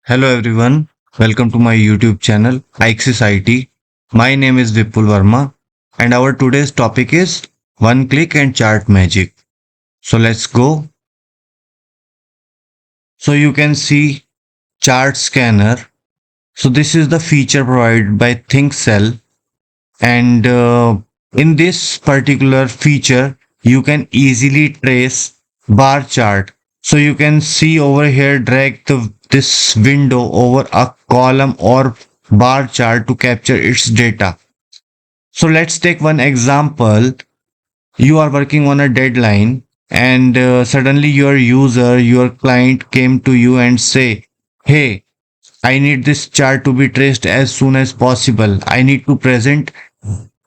Hello everyone, welcome to my YouTube channel iXis IT. My name is Vipul Verma and our today's topic is one click and chart magic. So let's go. So you can see chart scanner. So this is the feature provided by ThinkCell and in this particular feature you can easily trace bar chart. So you can see over here, drag this window over a column or bar chart to capture its data. So let's take one example. You are working on a deadline and suddenly your client came to you and say, hey, I need this chart to be traced as soon as possible. I need to present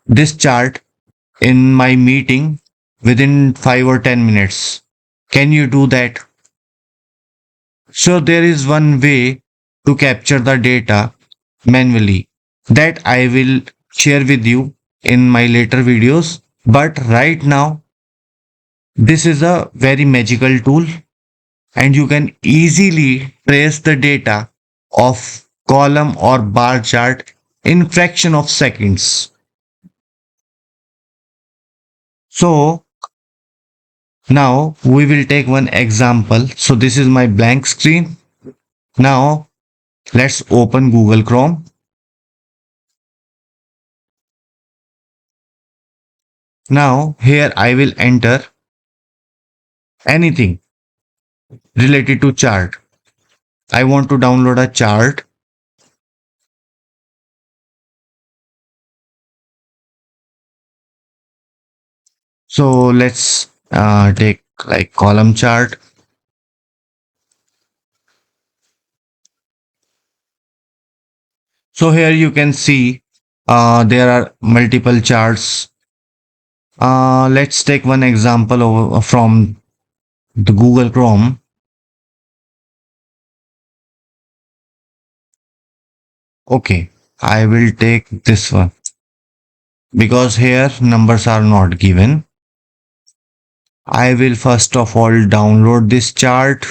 this chart in my meeting within 5 or 10 minutes. Can you do that? So there is one way to capture the data manually that I will share with you in my later videos. But right now, this is a very magical tool and you can easily trace the data of column or bar chart in fraction of seconds. So now we will take one example. So this is my blank screen. Now let's open Google Chrome. Now here I will enter anything related to chart. I want to download a chart. So let's take like column chart. So here you can see there are multiple charts. Let's take one example from the Google Chrome. Okay, I will take this one because here numbers are not given. I will first of all download this chart.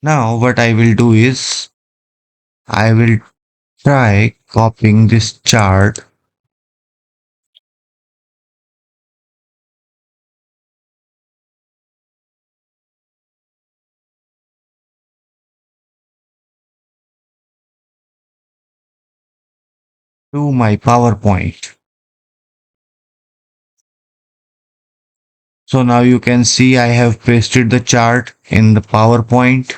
Now what I will do is I will try copying this chart. To my PowerPoint. So now you can see I have pasted the chart in the PowerPoint.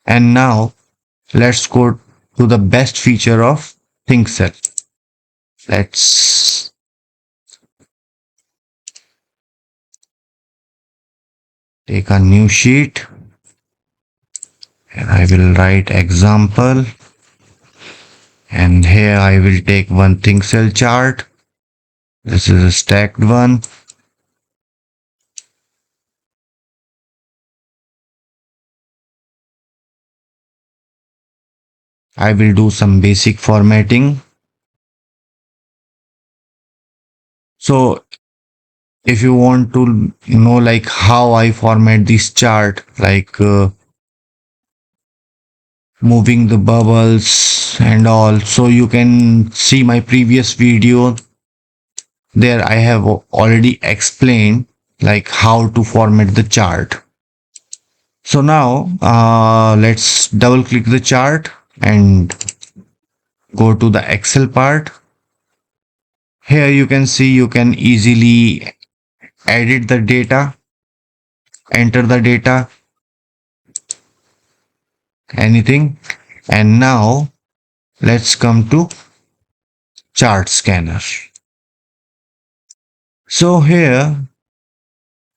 And now let's go to the best feature of ThinkCell. Let's take a new sheet and I will write example. And here I will take one ThinkCell chart. This is a stacked one. I will do some basic formatting. So if you want to know like how I format this chart, like moving the bubbles and all, so you can see my previous video. There I have already explained like how to format the chart. So now let's double click the chart and go to the Excel part. Here you can see you can easily edit the data, enter the data, anything. And now let's come to chart scanner. So here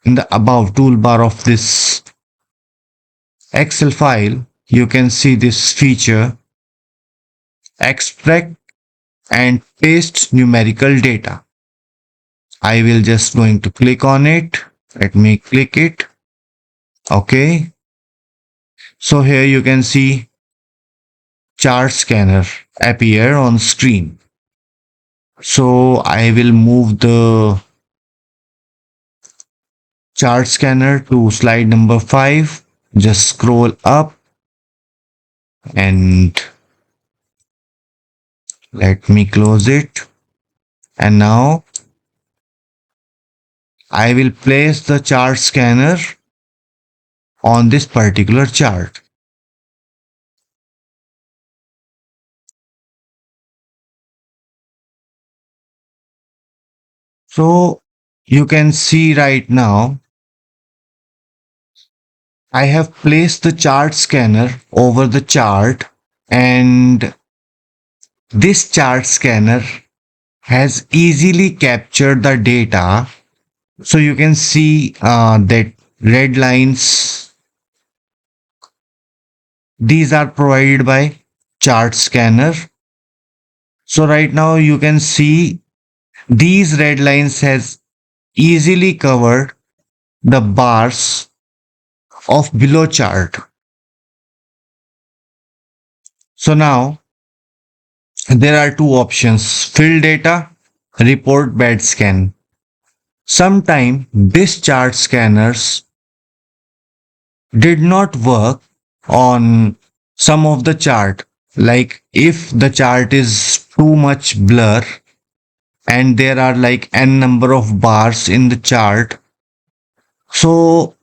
in the above toolbar of this Excel file, you can see this feature, extract and paste numerical data. I will just going to click on it. Let me click it. Okay. So here you can see chart scanner appear on screen. So I will move the chart scanner to slide number 5. Just scroll up and let me close it. And now I will place the chart scanner on this particular chart. So you can see right now, I have placed the chart scanner over the chart, and this chart scanner has easily captured the data. So you can see that red lines, these are provided by chart scanner. So right now you can see these red lines has easily covered the bars of below chart. So now there are two options: fill data, report bad scan. Sometime this chart scanners did not work on some of the chart. Like if the chart is too much blur and there are like n number of bars in the chart, so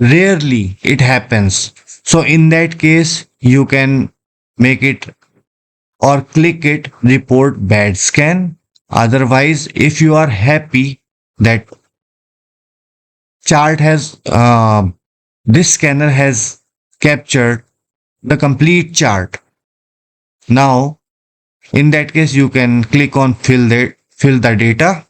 rarely it happens. So in that case, you can make it or click it report bad scan. Otherwise, if you are happy that chart has this scanner has captured the complete chart, now in that case you can click on fill the data.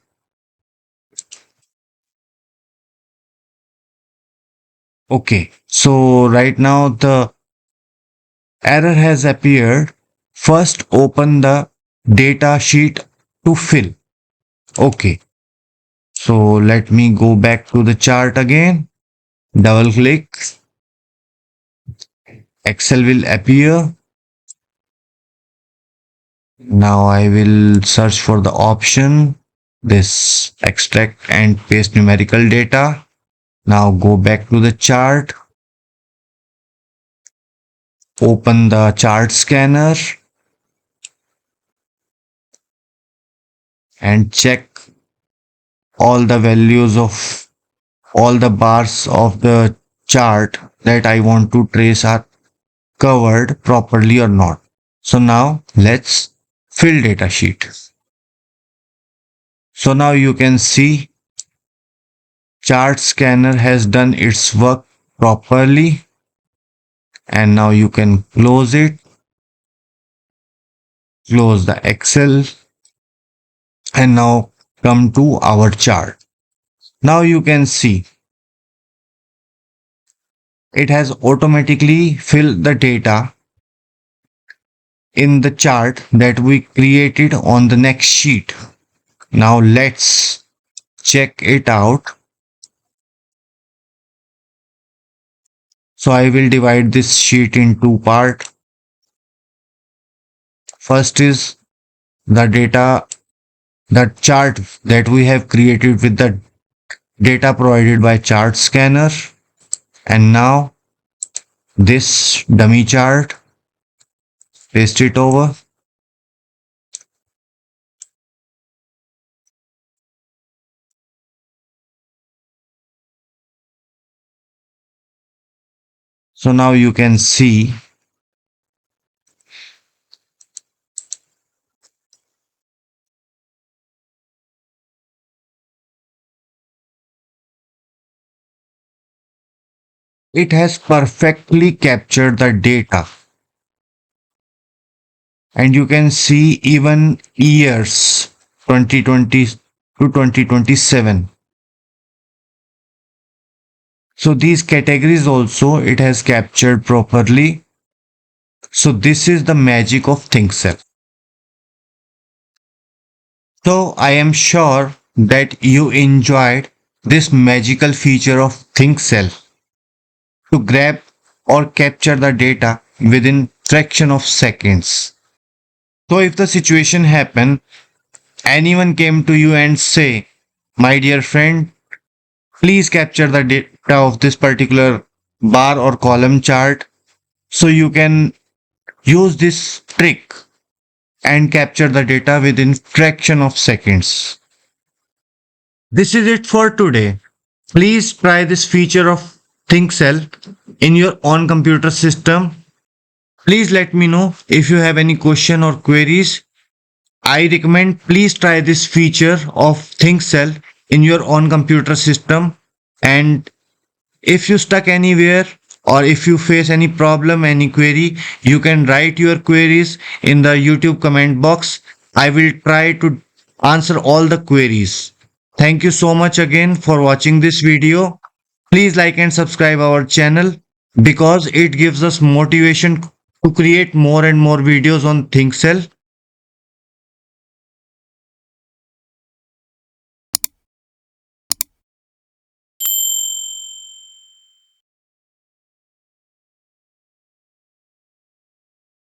Okay, so right now the error has appeared. First open the data sheet to fill. Okay, so let me go back to the chart again. Double click. Excel will appear. Now I will search for the option, this extract and paste numerical data. Now go back to the chart. Open the chart scanner and check all the values of all the bars of the chart that I want to trace are covered properly or not. So now let's fill data sheet. So now you can see chart scanner has done its work properly, and now you can close it, close the Excel, and now come to our chart. Now you can see it has automatically filled the data in the chart that we created on the next sheet. Now let's check it out. So I will divide this sheet in two parts. First is the data, the chart that we have created with the data provided by chart scanner. And now this dummy chart, paste it over. So now you can see it has perfectly captured the data, and you can see even years 2020 to 2027. So these categories also it has captured properly. So this is the magic of ThinkCell. So I am sure that you enjoyed this magical feature of ThinkCell to grab or capture the data within fraction of seconds. So if the situation happen, anyone came to you and say, my dear friend, please capture the data of this particular bar or column chart, so you can use this trick and capture the data within fraction of seconds. This is it for today. Please try this feature of ThinkCell in your own computer system. Please let me know if you have any question or queries. I recommend please try this feature of ThinkCell in your own computer system. And if you stuck anywhere or if you face any problem, any query, you can write your queries in the YouTube comment box. I will try to answer all the queries. Thank you so much again for watching this video. Please like and subscribe our channel because it gives us motivation to create more and more videos on ThinkCell.